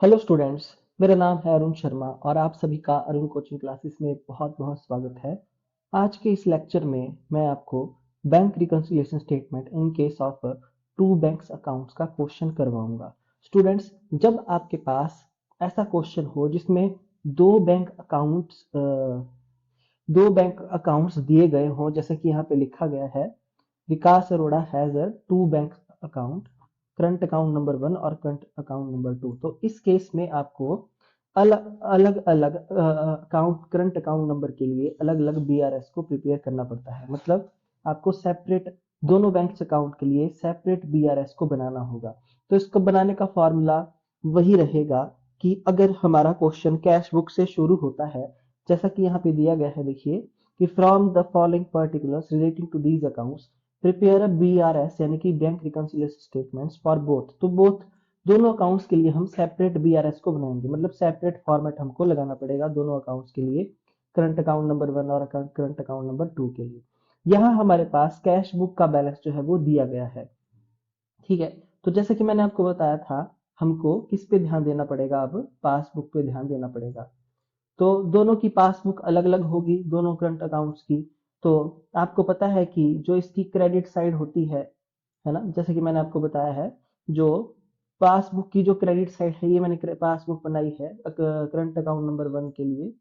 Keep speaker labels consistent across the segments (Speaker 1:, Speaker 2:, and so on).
Speaker 1: Hello students. मेरा नाम है अरुण शर्मा और आप सभी का अरुण कोचिंग क्लासेस में बहुत बहुत स्वागत है। आज के इस लेक्चर में मैं आपको bank reconciliation statement in case of two banks accounts का क्वेश्चन करवाऊंगा। स्टूडेंट्स, जब आपके पास ऐसा क्वेश्चन हो जिसमें दो बैंक अकाउंट्स दो बैंक अकाउंट्स दिए गए हों, जैसे कि यहाँ पे लिखा गया है, Vikas Arora has a two bank account, current account number 1 और करंट अकाउंट नंबर 2। तो इस केस में आपको अलग अलग अलग अकाउंट, करंट अकाउंट नंबर के लिए अलग अलग बीआरएस को प्रिपेयर करना पड़ता है। मतलब आपको सेपरेट, दोनों बैंक अकाउंट के लिए सेपरेट बीआरएस को बनाना होगा। तो इसको बनाने का फॉर्मूला वही रहेगा कि अगर हमारा क्वेश्चन कैश बुक से शुरू होता है, जैसा कि यहाँ पे दिया गया है, देखिए कि from the following particulars relating to these accounts prepare a BRS, यानी कि bank reconciliation statements for both. तो बोथ, दोनों अकाउंट्स के लिए हम सेपरेट बीआरएस को बनाएंगे, मतलब सेपरेट फॉर्मेट हमको लगाना पड़ेगा दोनों अकाउंट्स के लिए, करंट अकाउंट नंबर 1 और करंट अकाउंट नंबर 2 के लिए। यहाँ हमारे पास कैश बुक का बैलेंस जो है वो दिया गया है। ठीक है, तो जैसे कि मैंने आपको बताया था, हमको किस पे ध्यान देना पड़ेगा, अब पासबुक पे ध्यान देना पड़ेगा। तो दोनों की पासबुक अलग अलग होगी, दोनों करंट अकाउंट्स की। तो आपको पता है कि जो इसकी क्रेडिट साइड होती है ना, जैसे कि मैंने आपको बताया है, जो पासबुक की जो क्रेडिट साइड है, ये मैंने पासबुक बनाई है करंट अकाउंट नंबर 1 के लिए।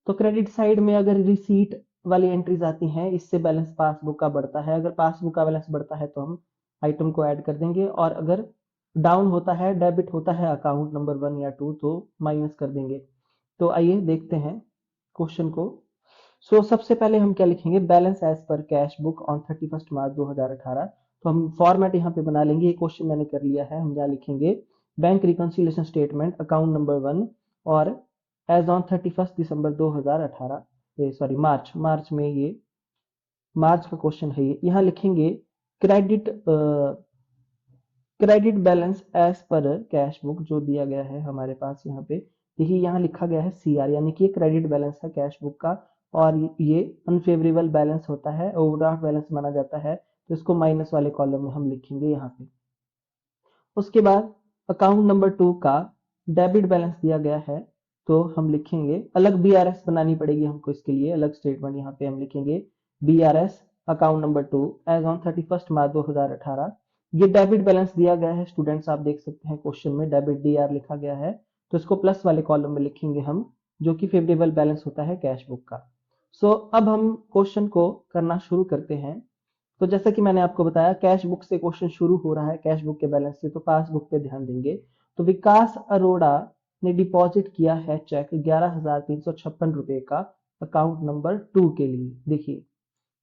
Speaker 1: तो क्रेडिट साइड में अगर रिसीट वाली एंट्रीज आती हैं, इससे बैलेंस पासबुक का बढ़ता है। अगर पासबुक का बैलेंस बढ़ता है तो हम आइटम को ऐड कर देंगे, और अगर डाउन होता है, डेबिट होता है अकाउंट नंबर 1 या 2, तो माइनस कर देंगे। तो आइए देखते हैं क्वेश्चन को। सबसे पहले हम क्या लिखेंगे, balance as per cash book on 31 March 2018। तो हम फॉर्मेट यहाँ पे बना लेंगे, ये क्वेश्चन मैंने कर लिया है। हम यहाँ लिखेंगे bank reconciliation statement account number 1, और as on 31 December 2018, sorry March March में, ये मार्च का क्वेश्चन है। ये यहाँ लिखेंगे credit credit balance as per cash book, जो दिया गया है हमारे पास यहाँ पे। देखिए यहाँ लिखा गया है सीआर, यानी कि क्रेडिट बैलेंस है कैश बुक का, और ये अनफेवरेबल बैलेंस होता है, ओवरड्राफ्ट बैलेंस माना जाता है। तो इसको माइनस वाले कॉलम में हम लिखेंगे यहाँ पे। उसके बाद अकाउंट नंबर 2 का डेबिट बैलेंस दिया गया है, तो हम लिखेंगे, अलग बीआरएस बनानी पड़ेगी हमको इसके लिए, अलग स्टेटमेंट। यहाँ पे हम लिखेंगे BRS account number 2 as on 31 March 2018। ये डेबिट बैलेंस दिया गया है स्टूडेंट्स, आप देख सकते हैं क्वेश्चन में डेबिट डीआर लिखा गया है। तो इसको प्लस वाले कॉलम में लिखेंगे हम, जो कि फेवरेबल बैलेंस होता है कैश बुक का। अब हम क्वेश्चन को करना शुरू करते हैं। तो जैसा कि मैंने आपको बताया, कैश बुक से क्वेश्चन शुरू हो रहा है, कैश बुक के बैलेंस से, तो पासबुक पे ध्यान देंगे। तो विकास अरोड़ा ने डिपॉजिट किया है चेक 11,356 रुपए का अकाउंट नंबर 2 के लिए, देखिए,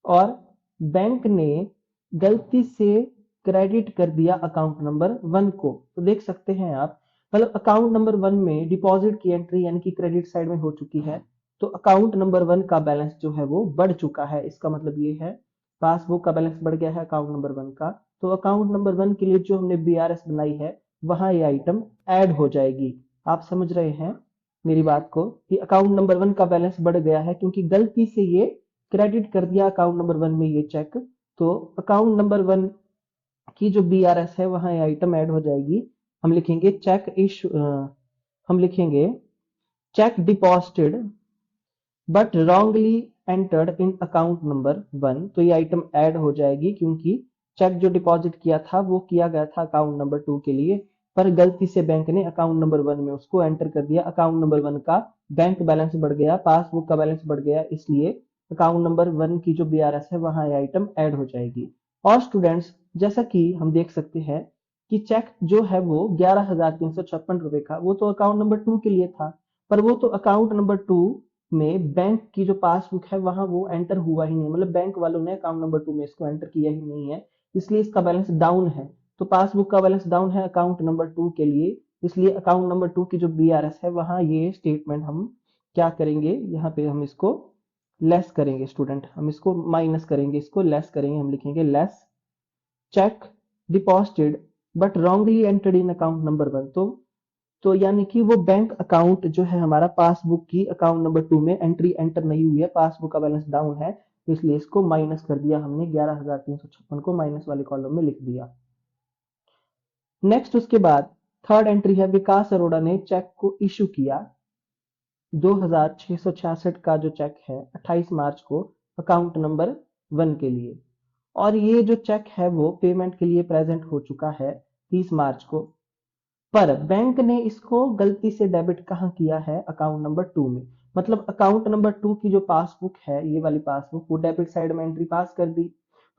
Speaker 1: और बैंक ने गलती से क्रेडिट कर दिया अकाउंट नंबर 1 को। तो देख सकते हैं आप, मतलब अकाउंट नंबर 1 में डिपॉजिट की एंट्री, यानी कि क्रेडिट साइड में हो चुकी है, तो अकाउंट नंबर 1 का बैलेंस जो है वो बढ़ चुका है। इसका मतलब ये है पासबुक का बैलेंस बढ़ गया है अकाउंट नंबर 1 का। तो अकाउंट नंबर 1 के लिए जो हमने बीआरएस बनाई है, वहां ये आइटम ऐड हो जाएगी। आप समझ रहे हैं मेरी बात को, कि अकाउंट नंबर 1 का बैलेंस बढ़ गया है क्योंकि गलती से ये क्रेडिट कर दिया अकाउंट नंबर 1 में ये चेक। तो अकाउंट नंबर 1 की जो बीआरएस है, वहां ये आइटम ऐड हो जाएगी। हम लिखेंगे चेक इशू, हम लिखेंगे check deposited but wrongly entered in account number 1। तो ये आइटम ऐड हो जाएगी क्योंकि चेक जो डिपॉजिट किया था वो किया गया था अकाउंट नंबर 2 के लिए, पर गलती से बैंक ने अकाउंट नंबर 1 में उसको एंटर कर दिया। अकाउंट नंबर 1 का बैंक बैलेंस बढ़ गया, पासबुक का बैलेंस बढ़ गया, इसलिए अकाउंट नंबर 1 की जो बीआरएस है, वहां ये आइटम ऐड हो जाएगी। और स्टूडेंट्स, जैसा कि हम देख सकते हैं कि चेक जो है वो 11,356 रुपए का, वो तो अकाउंट नंबर 2 के लिए था, पर वो तो अकाउंट नंबर 2 में बैंक की जो पासबुक है, वहां वो एंटर हुआ ही नहीं, मतलब बैंक वालों ने अकाउंट नंबर 2 में इसको एंटर किया ही नहीं है, इसलिए इसका बैलेंस डाउन है। तो पासबुक का बैलेंस डाउन है अकाउंट नंबर 2 के लिए, इसलिए अकाउंट नंबर 2 की जो बीआरएस है, वहां ये स्टेटमेंट हम क्या करेंगे, यहाँ पे हम इसको लेस करेंगे स्टूडेंट, हम इसको माइनस करेंगे, इसको लेस करेंगे। हम लिखेंगे less check deposited but wrongly entered in account number 1। तो यानी कि वो बैंक अकाउंट जो है हमारा, पासबुक की अकाउंट नंबर 2 में एंट्री एंटर नहीं हुई है, पासबुक का बैलेंस डाउन है, इसलिए इसको माइनस कर दिया हमने, 11,356 को माइनस वाले कॉलम में लिख दिया। नेक्स्ट उसके बाद थर्ड एंट्री है विकास अरोड़ा ने चेक को इशू किया 2666 का जो चेक है 28 मार्च को अकाउंट नंबर 1 के लिए, और ये जो चेक है वो पेमेंट के लिए प्रेजेंट हो चुका है 30 मार्च को, पर बैंक ने इसको गलती से डेबिट कहाँ किया है, अकाउंट नंबर 2 में। मतलब अकाउंट नंबर 2 की जो पासबुक है, ये वाली पासबुक, वो डेबिट साइड में एंट्री पास कर दी,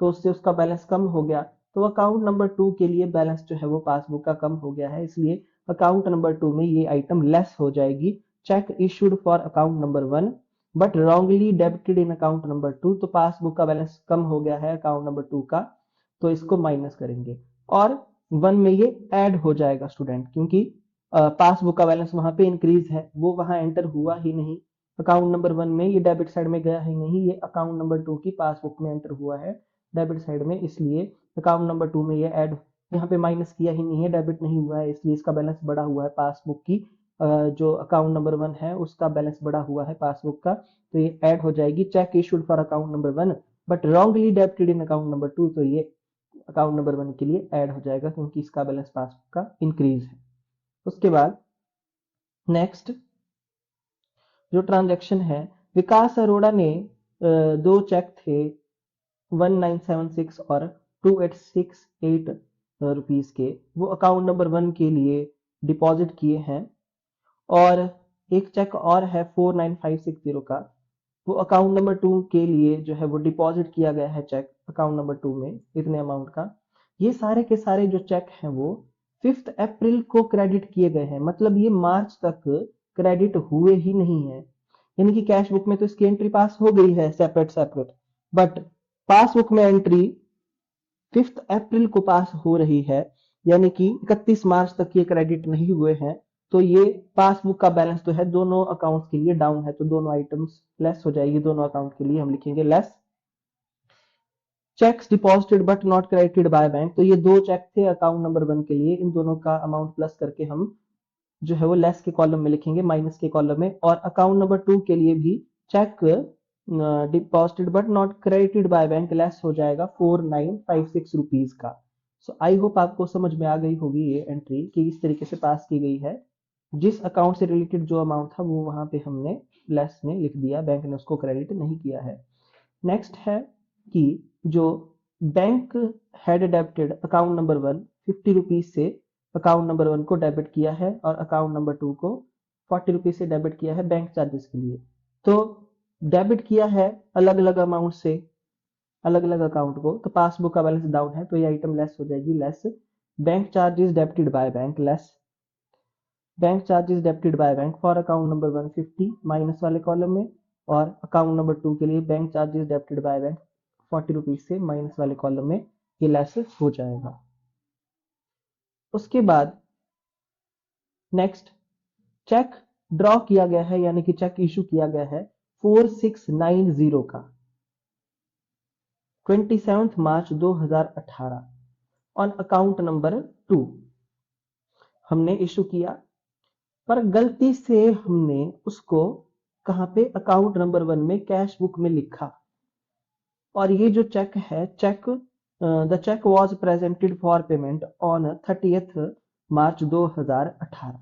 Speaker 1: तो उससे उसका बैलेंस कम हो गया। तो अकाउंट नंबर 2 के लिए बैलेंस जो है वो पासबुक का कम हो गया है, इसलिए अकाउंट नंबर 2 में ये आइटम लेस हो जाएगी। Check issued for account number 1 but wrongly debited in account number 2, तो पासबुक का बैलेंस कम हो गया है अकाउंट नंबर 2 का, तो इसको माइनस करेंगे और 1 में ये ऐड हो जाएगा स्टूडेंट, क्योंकि पासबुक का बैलेंस वहां पे इंक्रीज है, वो वहां एंटर हुआ ही नहीं। अकाउंट नंबर 1 में ये डेबिट साइड में गया ही नहीं, ये अकाउंट नंबर 2 की पासबुक में एंटर हुआ है डेबिट साइड में, इसलिए अकाउंट नंबर 2 में ये ऐड, यहाँ पे माइनस किया ही नहीं है, डेबिट नहीं हुआ है, इसलिए इसका बैलेंस बढ़ा हुआ है पासबुक की, जो अकाउंट नंबर 1 है उसका बैलेंस बढ़ा हुआ है पासबुक का, तो ये ऐड हो जाएगी। Check issued for account number 1 but wrongly debited in account number 2, तो ये अकाउंट नंबर 1 के लिए ऐड हो जाएगा क्योंकि इसका बैलेंस पासबुक का इंक्रीज है। उसके बाद नेक्स्ट जो ट्रांजैक्शन है, विकास अरोड़ा ने दो चेक थे 1976 और 2868 रुपीस के, वो अकाउंट नंबर 1 के लिए डिपॉजिट किए हैं, और एक चेक और है 49560 का, वो अकाउंट नंबर 2 के लिए जो है वो डिपॉजिट किया गया है चेक अकाउंट नंबर 2 में इतने अमाउंट का। ये सारे के सारे जो चेक हैं वो 5 अप्रैल को क्रेडिट किए गए हैं, मतलब ये मार्च तक क्रेडिट हुए ही नहीं है, यानी कि कैश बुक में तो इसकी एंट्री पास हो गई है सेपरेट सेपरेट, बट पासबुक में एंट्री 5 अप्रैल को पास हो रही है, यानी कि 31 मार्च तक ये क्रेडिट नहीं हुए हैं, तो ये पासबुक का बैलेंस तो है दोनों अकाउंट्स के लिए डाउन है, तो दोनों आइटम्स लेस हो जाएगी, दोनों अकाउंट के लिए हम लिखेंगे less. Checks deposited but not credited by bank, तो ये दो चेक थे अकाउंट नंबर 1 के लिए, इन दोनों का अमाउंट प्लस करके हम जो है वो लेस के कॉलम में लिखेंगे, माइनस के कॉलम में, और अकाउंट नंबर 2 के लिए भी check deposited but not credited by bank less हो जाएगा 4956 रुपीज का। सो आई होप आपको समझ में आ गई होगी ये एंट्री कि इस तरीके से पास की गई है, जिस अकाउंट से रिलेटेड जो अमाउंट था वो वहां पे हमने लेस में लिख दिया, बैंक ने उसको क्रेडिट नहीं किया है। नेक्स्ट है कि जो bank had debited account number 1 50 rupees से अकाउंट नंबर 1 को डेबिट किया है, और अकाउंट नंबर 2 को 40 रुपीज से डेबिट किया है बैंक चार्जेस के लिए, तो डेबिट किया है अलग अलग अमाउंट से अलग अलग अकाउंट को, तो पासबुक का बैलेंस डाउन है, तो ये आइटम लेस हो जाएगी, less bank charges debited by bank, less bank charges debited by bank for account number 150 minus वाले कॉलम में, और अकाउंट नंबर 2 के लिए bank charges debited by bank 40 rupees से माइनस वाले कॉलम में ये लेस हो जाएगा। उसके बाद नेक्स्ट चेक ड्रॉ किया गया है, यानी कि चेक इशू किया गया है 4690 का 27 मार्च 2018 ऑन अकाउंट नंबर 2 हमने इशू किया, पर गलती से हमने उसको कहां पे, अकाउंट नंबर 1 में कैश बुक में लिखा, और ये जो चेक है, cheque the cheque was presented for payment on 30th March 2018।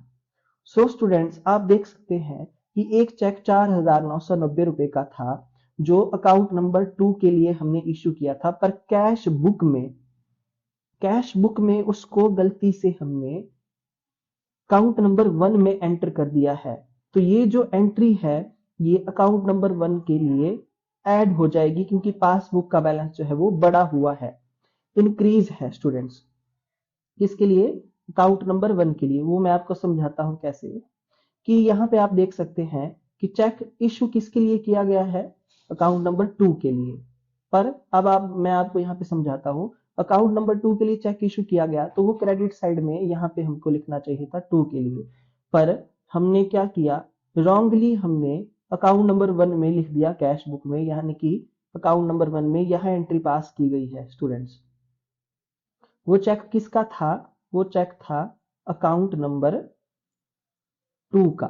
Speaker 1: So students आप देख सकते हैं कि एक चेक 4990 रुपए का था जो अकाउंट नंबर 2 के लिए हमने इशू किया था, पर कैश बुक में उसको गलती से हमने अकाउंट नंबर 1 में एंटर कर दिया है, तो ये जो एंट्री है ये अकाउंट नंबर 1 के लिए ऐड हो जाएगी, क्योंकि पासबुक का बैलेंस जो है वो बढ़ा हुआ है, इंक्रीज है स्टूडेंट्स, किसके लिए, अकाउंट नंबर 1 के लिए। वो मैं आपको समझाता हूं कैसे, कि यहाँ पे आप देख सकते हैं कि चेक इशू किसके लिए किया गया है, अकाउंट नंबर 2 के लिए, पर अब मैं आपको यहाँ पे समझाता हूँ, अकाउंट नंबर 2 के लिए चेक इशू किया गया तो वो क्रेडिट साइड में यहाँ पे हमको लिखना चाहिए था 2 के लिए, पर हमने क्या किया, रॉन्गली हमने अकाउंट नंबर 1 में लिख दिया कैश बुक में, यानी कि अकाउंट नंबर 1 में यह एंट्री पास की गई है स्टूडेंट्स। वो चेक किसका था, वो चेक था अकाउंट नंबर 2 का,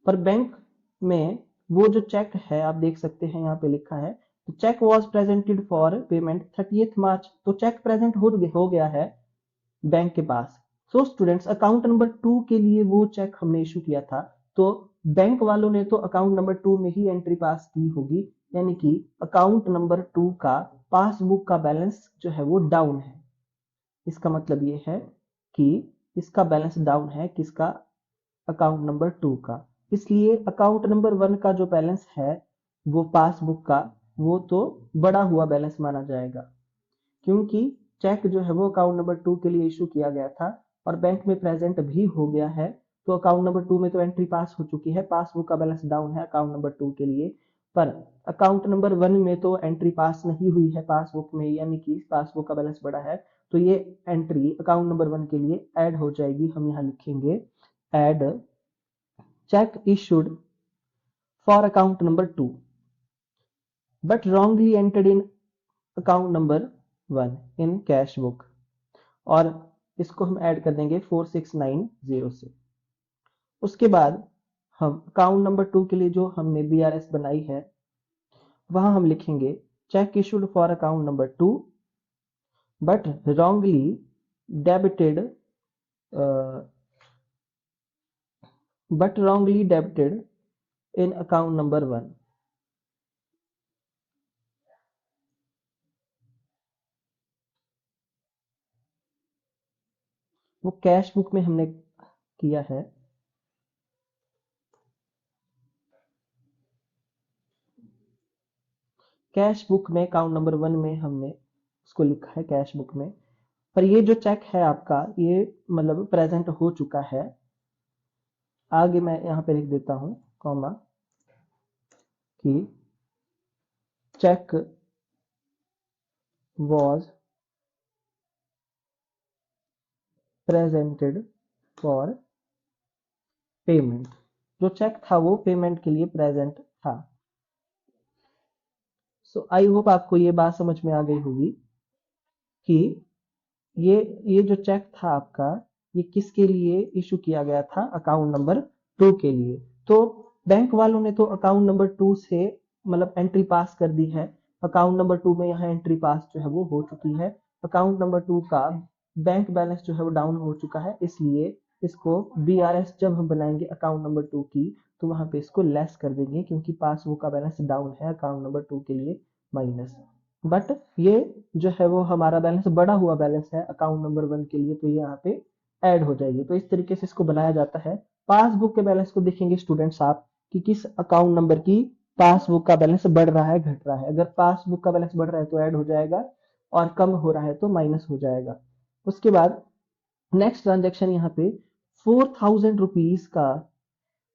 Speaker 1: पर बैंक में वो जो चेक है आप देख सकते हैं यहाँ पे लिखा है, तो cheque was presented for payment 30th March, तो चेक प्रेजेंट हो गया है बैंक के पास, सो स्टूडेंट्स अकाउंट नंबर 2 के लिए वो चेक हमने इशू किया था, तो बैंक वालों ने तो अकाउंट नंबर 2 में ही एंट्री पास की होगी, यानी कि अकाउंट नंबर 2 का पासबुक का बैलेंस जो है वो डाउन है। इसका मतलब ये है कि इसका बैलेंस डाउन है, किसका? अकाउंट नंबर 2 का। इसलिए अकाउंट नंबर 1 का जो बैलेंस है वो पासबुक का, वो तो बढ़ा हुआ बैलेंस माना जाएगा, क्योंकि चेक जो है वो अकाउंट नंबर 2 के लिए इशू किया गया था और बैंक में प्रेजेंट भी हो गया है, तो अकाउंट नंबर 2 में तो एंट्री पास हो चुकी है, पासबुक का बैलेंस डाउन है अकाउंट नंबर 2 के लिए। पर अकाउंट नंबर 1 में तो एंट्री पास नहीं हुई है पासबुक में, यानी कि पासबुक का बैलेंस बढ़ा है, तो ये एंट्री अकाउंट नंबर 1 के लिए ऐड हो जाएगी। हम यहाँ लिखेंगे add check issued for account number 2 but wrongly entered in account number 1 in cash book, और इसको हम ऐड कर देंगे 4690 से। उसके बाद हम अकाउंट नंबर 2 के लिए जो हमने बीआरएस बनाई है वहां हम लिखेंगे check issued for account number 2 but wrongly debited in account number 1। वो कैश बुक में हमने किया है, कैश बुक में अकाउंट नंबर 1 में हमने उसको लिखा है कैश बुक में, पर ये जो चेक है आपका ये मतलब प्रेजेंट हो चुका है। आगे मैं यहाँ पे लिख देता हूँ कॉमा कि cheque was presented for payment. जो चेक था वो पेमेंट के लिए प्रेजेंट था। सो आई होप आपको ये बात समझ में आ गई होगी कि ये जो चेक था आपका ये किसके लिए इशू किया गया था? अकाउंट नंबर 2 के लिए। तो बैंक वालों ने तो अकाउंट नंबर 2 से मतलब एंट्री पास कर दी है, अकाउंट नंबर 2 में यहाँ एंट्री पास जो है वो हो चुकी है, अकाउंट नंबर 2 का बैंक बैलेंस जो है वो डाउन हो चुका है, इसलिए इसको बीआरएस जब हम बनाएंगे अकाउंट नंबर 2 की तो वहां पे इसको लेस कर देंगे, क्योंकि पासबुक का बैलेंस डाउन है अकाउंट नंबर 2 के लिए माइनस। बट ये जो है वो हमारा बैलेंस बढ़ा हुआ बैलेंस है अकाउंट नंबर 1 के लिए, तो ये यहाँ पे ऐड हो जाएगी। तो इस तरीके से इसको बनाया जाता है। पासबुक के बैलेंस को देखेंगे स्टूडेंट्स आप कि किस अकाउंट नंबर की पासबुक का बैलेंस बढ़ रहा है घट रहा है। अगर पासबुक का बैलेंस बढ़ रहा है तो ऐड हो जाएगा और कम हो रहा है तो माइनस हो जाएगा। उसके बाद नेक्स्ट ट्रांजेक्शन यहाँ पे 4000 रुपीज का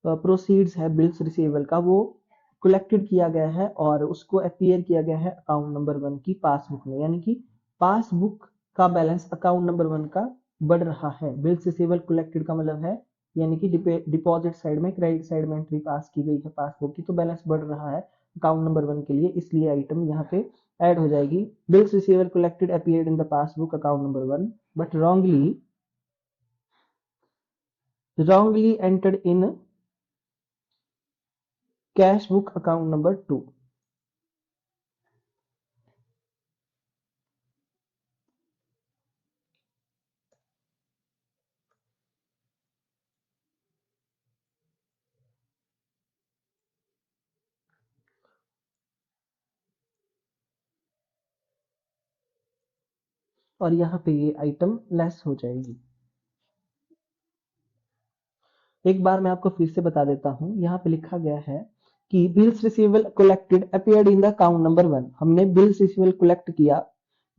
Speaker 1: प्रोसीड्स है बिल्स रिसीवेबल का, वो कलेक्टेड किया गया है और उसको अपीयर किया गया है अकाउंट नंबर 1 की पासबुक में, यानी कि पासबुक का बैलेंस अकाउंट नंबर 1 का बढ़ रहा है। बिल्स रिसीवेबल कलेक्टेड का मतलब है यानी कि डिपॉजिट साइड में क्रेडिट साइड में एंट्री पास की गई है पासबुक की, तो बैलेंस बढ़ रहा है अकाउंट नंबर 1 के लिए, इसलिए आइटम यहाँ पे ऐड हो जाएगी। Bills receivable collected appeared in the passbook account number 1 but wrongly entered in cash book account number 2। और यहाँ पे ये आइटम लेस हो जाएगी। एक बार मैं आपको फिर से बता देता हूँ, यहाँ पे लिखा गया है कि bills receivable collected appeared in the account number 1। हमने बिल्स रिसीवेबल कलेक्ट किया,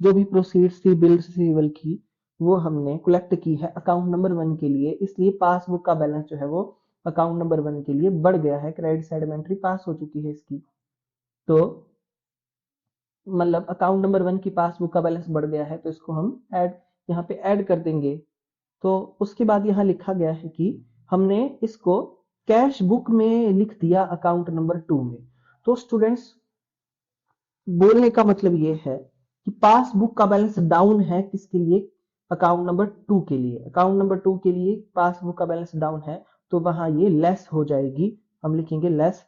Speaker 1: जो भी प्रोसीड्स थी बिल्स रिसीवेबल की वो हमने कलेक्ट की है अकाउंट नंबर 1 के लिए, इसलिए पासबुक का बैलेंस जो है वो अकाउंट नंबर 1 के लिए बढ़ गया है, क्रेडिट साइड में एंट्री पास हो चुकी है इसकी। तो मतलब अकाउंट नंबर 1 की पासबुक का बैलेंस बढ़ गया है, तो इसको हम ऐड यहाँ पे ऐड कर देंगे। तो उसके बाद यहाँ लिखा गया है कि हमने इसको कैश बुक में लिख दिया अकाउंट नंबर 2 में। तो स्टूडेंट्स बोलने का मतलब ये है कि पासबुक का बैलेंस डाउन है किसके लिए? अकाउंट नंबर 2 के लिए। अकाउंट नंबर 2 के लिए पासबुक का बैलेंस डाउन है, तो वहां ये लेस हो जाएगी। हम लिखेंगे less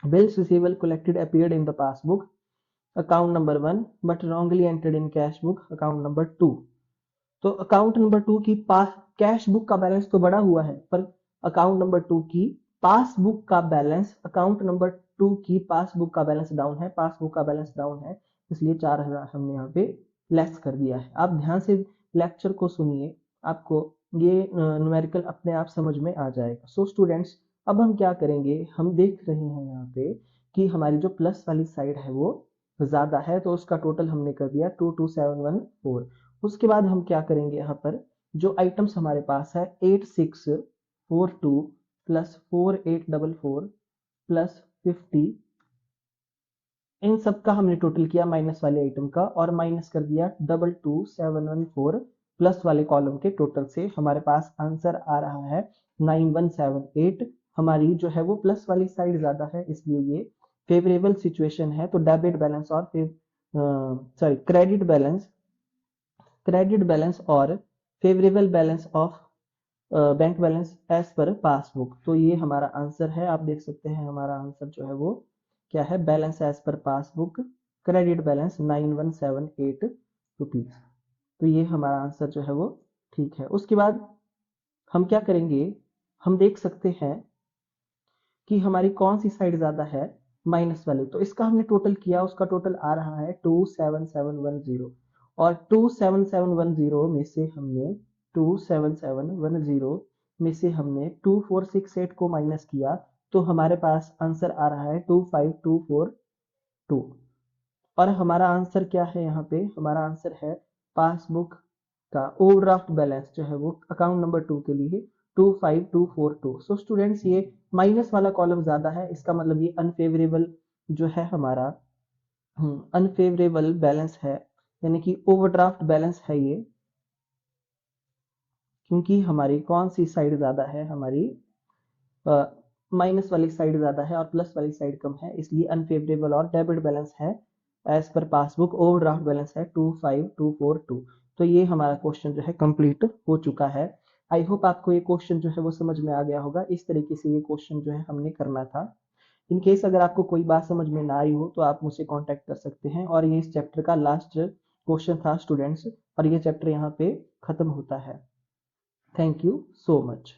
Speaker 1: bills receivable collected appeared in the passbook account number 1 but wrongly entered in cash book account number 2। तो अकाउंट नंबर 2 की कैश बुक का बैलेंस तो बढ़ा हुआ है, पर अकाउंट नंबर 2 की पासबुक का बैलेंस, अकाउंट नंबर 2 की पासबुक का बैलेंस डाउन है, पासबुक का बैलेंस डाउन है, इसलिए 4000 हमने यहाँ पे लेस कर दिया है। आप ध्यान से लेक्चर को सुनिए, आपको ये न्यूमेरिकल अपने आप समझ में आ जाएगा। सो स्टूडेंट्स, अब हम क्या करेंगे, हम देख रहे हैं यहाँ पे कि हमारी जो प्लस वाली साइड है वो ज्यादा है, तो उसका टोटल हमने कर दिया 22714। उसके बाद हम क्या करेंगे, यहाँ पर जो आइटम्स हमारे पास है 8642 प्लस 4844 प्लस 50, इन सब का हमने टोटल किया माइनस वाले आइटम का, और माइनस कर दिया 22714 प्लस वाले कॉलम के टोटल से। हमारे पास आंसर आ रहा है 9178। हमारी जो है वो प्लस वाली साइड ज्यादा है, इसलिए ये फेवरेबल सिचुएशन है। तो डेबिट बैलेंस और क्रेडिट बैलेंस और favourable balance of bank balance as per passbook, तो ये हमारा आंसर है। आप देख सकते हैं हमारा आंसर जो है वो क्या है, balance as per passbook credit balance 9178 rupees. तो ये हमारा आंसर जो है वो ठीक है। उसके बाद हम क्या करेंगे, हम देख सकते हैं कि हमारी कौन सी साइड ज्यादा है, माइनस वाली। तो इसका हमने टोटल किया, उसका टोटल आ रहा है 27710, और 27710 में से हमने 27710 में से हमने 2468 को माइनस किया, तो हमारे पास आंसर आ रहा है 25242। और हमारा आंसर क्या है, यहाँ पे हमारा आंसर है पासबुक का ओवरड्राफ्ट बैलेंस जो है वो अकाउंट नंबर 2 के लिए 25242। सो स्टूडेंट्स, ये माइनस वाला कॉलम ज्यादा है, इसका मतलब ये अनफेवरेबल जो है हमारा अनफेवरेबल बैलेंस है, यानी कि ओवरड्राफ्ट बैलेंस है ये। क्योंकि हमारी कौन सी साइड ज्यादा है, हमारी माइनस वाली साइड ज्यादा है और प्लस वाली साइड कम है, इसलिए अनफेवरेबल और डेबिट बैलेंस है as per passbook. Overdraft balance है 25242। तो ये हमारा क्वेश्चन जो है कंप्लीट हो चुका है। आई होप आपको ये क्वेश्चन जो है वो समझ में आ गया होगा। इस तरीके से ये क्वेश्चन जो है हमने करना था। इन केस अगर आपको कोई बात समझ में ना आई हो तो आप मुझसे कांटेक्ट कर सकते हैं। और ये इस चैप्टर का लास्ट क्वेश्चन था स्टूडेंट्स, और ये चैप्टर यहाँ पे खत्म होता है। Thank you so much.